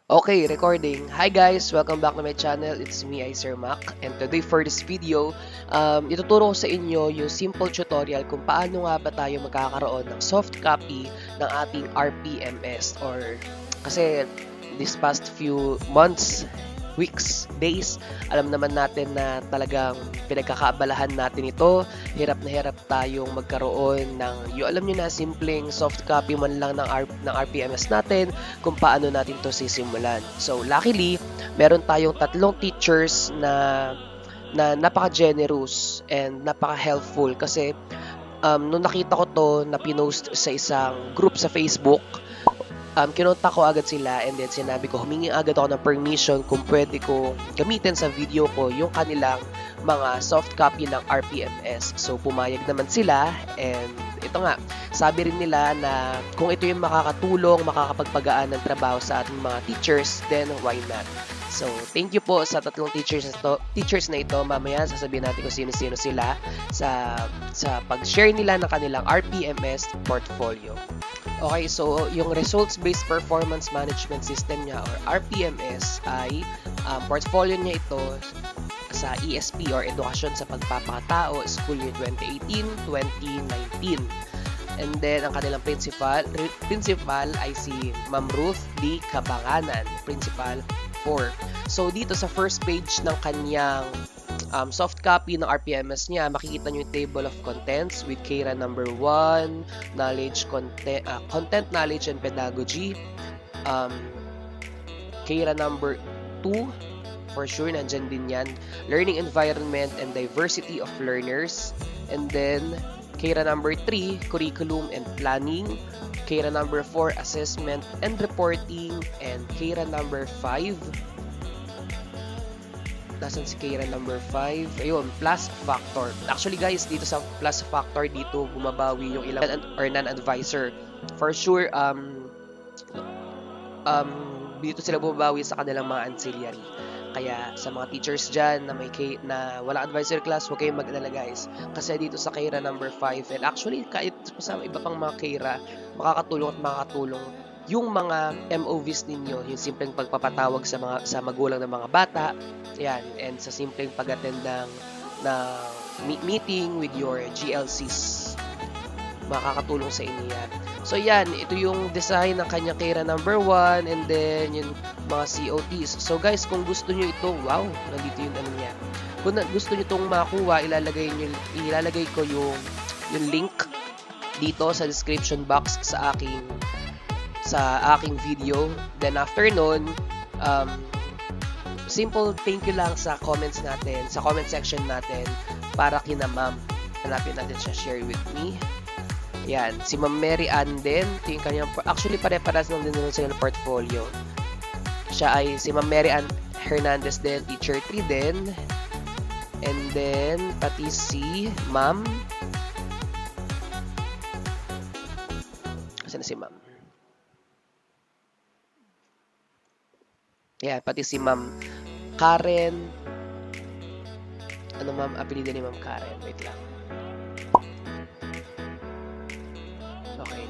Okay, recording. Hi guys! Welcome back to my channel. It's me, Sir Mac. And today for this video, ituturo ko sa inyo yung simple tutorial kung paano nga ba tayo magkakaroon ng soft copy ng ating RPMS. Kasi this past few months, weeks, days, alam naman natin na talagang pinagkakaabalahan natin ito. Hirap na hirap tayong magkaroon ng, alam nyo na, simpleng soft copy man lang ng RPMS natin kung paano natin to sisimulan. So, luckily, meron tayong tatlong teachers na napaka-generous and napaka-helpful kasi nung nakita ko to na pinost sa isang group sa Facebook, kinontak ko agad sila and then sinabi ko, humingi agad ako ng permission kung pwede ko gamitin sa video ko yung kanilang mga soft copy ng RPMS. So, pumayag naman sila and ito nga, sabi rin nila na kung ito yung makakatulong, makakapagpagaan ng trabaho sa ating mga teachers, then why not? So, thank you po sa tatlong teachers na ito. Mamaya sasabihin natin kung sino-sino sila sa pag-share nila ng kanilang RPMS portfolio. Okay, so yung Results-Based Performance Management System niya or RPMS ay portfolio niya ito sa ESP or Edukasyon sa Pagpapakatao School Year 2018-2019. And then, ang kanilang principal ay si Ma'am Ruth D. Kabanganan, Principal 4. So, dito sa first page ng kanyang soft copy ng RPMS niya, makikita nyo yung table of contents with KEIRA number 1, content, knowledge, and pedagogy. KEIRA number 2, for sure, nandyan din yan. Learning environment and diversity of learners. And then, KEIRA number 3, curriculum and planning. KEIRA number 4, assessment and reporting. And KEIRA number 5, nasan si KEIRA number 5? Ayun, plus factor. Actually guys, dito sa plus factor, dito bumabawi yung ilang or non-advisor. For sure, dito sila bumabawi sa kanilang mga ancillary. Kaya sa mga teachers dyan na walang advisor class, huwag kayong mag-alala guys. Kasi dito sa KEIRA number 5, and actually kahit sa iba pang mga KEIRA, makakatulong yung mga MOVs ninyo, yung simpleng pagpapatawag sa magulang ng mga bata, yan, and sa simpleng pag-attend ng meeting with your GLCs, makakatulong sa inyo yan. So yan, ito yung design ng kanyang KEIRA number 1 and then yung mga COTs. So guys, kung gusto nyo ito, wow, nandito yung ano niya. Kung gusto nyo itong makuha, ilalagay ko yung link dito sa description box sa aking video. Then after nun, simple thank you lang sa comments natin, sa comment section natin para kina ma'am. Hanapin natin siya, share with me. Yan, si Ma'am Mary Ann din, yung kanyang, actually pare-paras lang din sila ng portfolio. Siya ay si Ma'am Mary Ann Hernandez din, teacher 3 din. And then, pati si Ma'am, kasi na si Ma'am. Yan, pati si Ma'am Karen. Ano ma'am, apelido ni Ma'am Karen? Wait lang. Okay,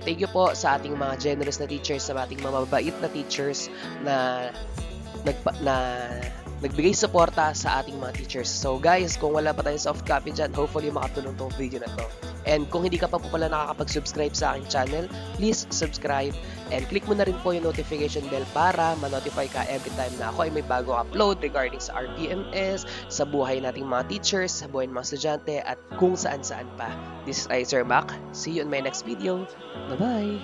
thank you po sa ating mga generous na teachers, sa ating mga mabait na teachers na nagbigay suporta sa ating mga teachers. So guys, kung wala pa tayong soft copy dyan, hopefully makatulong tong video na to. And kung hindi ka pa po pala nakakapag-subscribe sa aking channel, please subscribe and click mo na rin po yung notification bell para ma-notify ka every time na ako ay may bago upload regarding sa RPMS, sa buhay nating mga teachers, sa buhay ng mga estudyante, at kung saan-saan pa. This is Sir Mac. See you in my next video. Bye-bye!